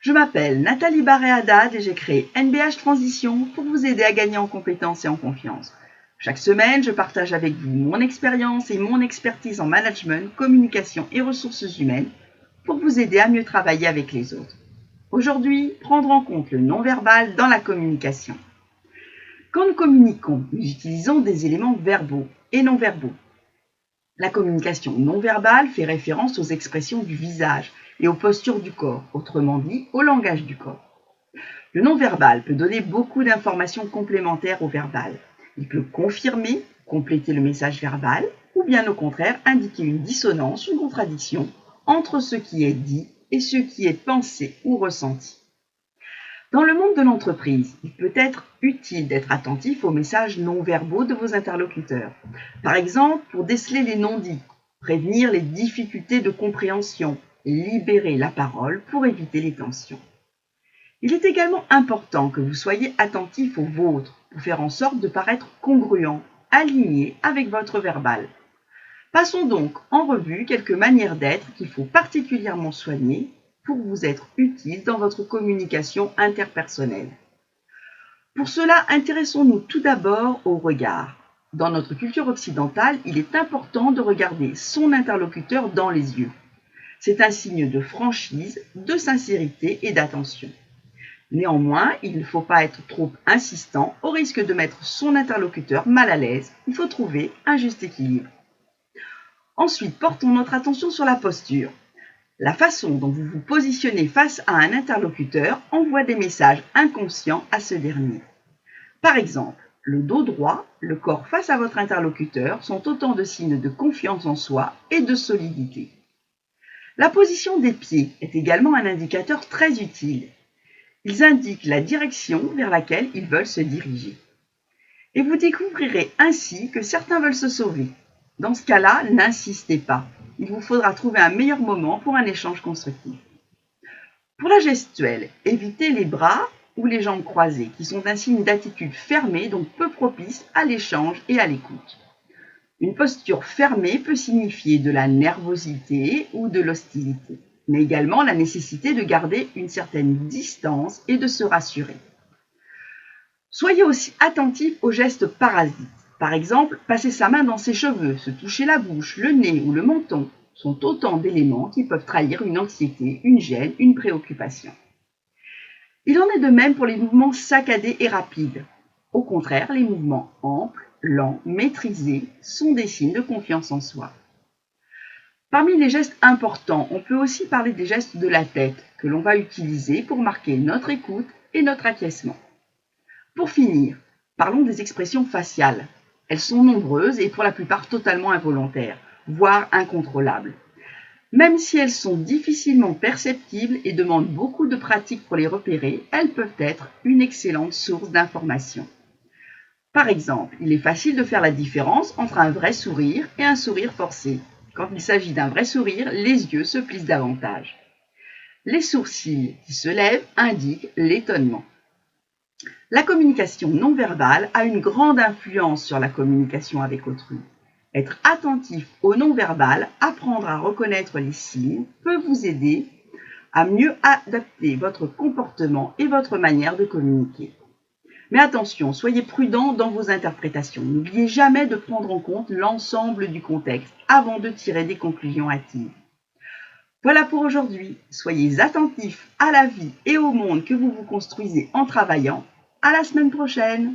Je m'appelle Nathalie Barré-Haddad et j'ai créé NBH Transition pour vous aider à gagner en compétences et en confiance. Chaque semaine, je partage avec vous mon expérience et mon expertise en management, communication et ressources humaines pour vous aider à mieux travailler avec les autres. Aujourd'hui, prendre en compte le non-verbal dans la communication. Quand nous communiquons, nous utilisons des éléments verbaux et non-verbaux. La communication non-verbale fait référence aux expressions du visage et aux postures du corps, autrement dit, au langage du corps. Le non-verbal peut donner beaucoup d'informations complémentaires au verbal. Il peut confirmer, compléter le message verbal, ou bien au contraire indiquer une dissonance, une contradiction entre ce qui est dit et ce qui est pensé ou ressenti. Dans le monde de l'entreprise, il peut être utile d'être attentif aux messages non-verbaux de vos interlocuteurs. Par exemple, pour déceler les non-dits, prévenir les difficultés de compréhension, libérer la parole pour éviter les tensions. Il est également important que vous soyez attentif aux vôtres pour faire en sorte de paraître congruent, aligné avec votre verbal. Passons donc en revue quelques manières d'être qu'il faut particulièrement soigner pour vous être utile dans votre communication interpersonnelle. Pour cela, intéressons-nous tout d'abord au regard. Dans notre culture occidentale, il est important de regarder son interlocuteur dans les yeux. C'est un signe de franchise, de sincérité et d'attention. Néanmoins, il ne faut pas être trop insistant au risque de mettre son interlocuteur mal à l'aise. Il faut trouver un juste équilibre. Ensuite, portons notre attention sur la posture. La façon dont vous vous positionnez face à un interlocuteur envoie des messages inconscients à ce dernier. Par exemple, le dos droit, le corps face à votre interlocuteur sont autant de signes de confiance en soi et de solidité. La position des pieds est également un indicateur très utile. Ils indiquent la direction vers laquelle ils veulent se diriger. Et vous découvrirez ainsi que certains veulent se sauver. Dans ce cas-là, n'insistez pas. Il vous faudra trouver un meilleur moment pour un échange constructif. Pour la gestuelle, évitez les bras ou les jambes croisées, qui sont un signe d'attitude fermée, donc peu propice à l'échange et à l'écoute. Une posture fermée peut signifier de la nervosité ou de l'hostilité, mais également la nécessité de garder une certaine distance et de se rassurer. Soyez aussi attentif aux gestes parasites. Par exemple, passer sa main dans ses cheveux, se toucher la bouche, le nez ou le menton sont autant d'éléments qui peuvent trahir une anxiété, une gêne, une préoccupation. Il en est de même pour les mouvements saccadés et rapides. Au contraire, les mouvements amples, lents, maîtrisés sont des signes de confiance en soi. Parmi les gestes importants, on peut aussi parler des gestes de la tête que l'on va utiliser pour marquer notre écoute et notre acquiescement. Pour finir, parlons des expressions faciales. Elles sont nombreuses et pour la plupart totalement involontaires, voire incontrôlables. Même si elles sont difficilement perceptibles et demandent beaucoup de pratique pour les repérer, elles peuvent être une excellente source d'information. Par exemple, il est facile de faire la différence entre un vrai sourire et un sourire forcé. Quand il s'agit d'un vrai sourire, les yeux se plissent davantage. Les sourcils qui se lèvent indiquent l'étonnement. La communication non verbale a une grande influence sur la communication avec autrui. Être attentif au non-verbal, apprendre à reconnaître les signes, peut vous aider à mieux adapter votre comportement et votre manière de communiquer. Mais attention, soyez prudent dans vos interprétations. N'oubliez jamais de prendre en compte l'ensemble du contexte avant de tirer des conclusions hâtives. Voilà pour aujourd'hui. Soyez attentifs à la vie et au monde que vous vous construisez en travaillant. À la semaine prochaine!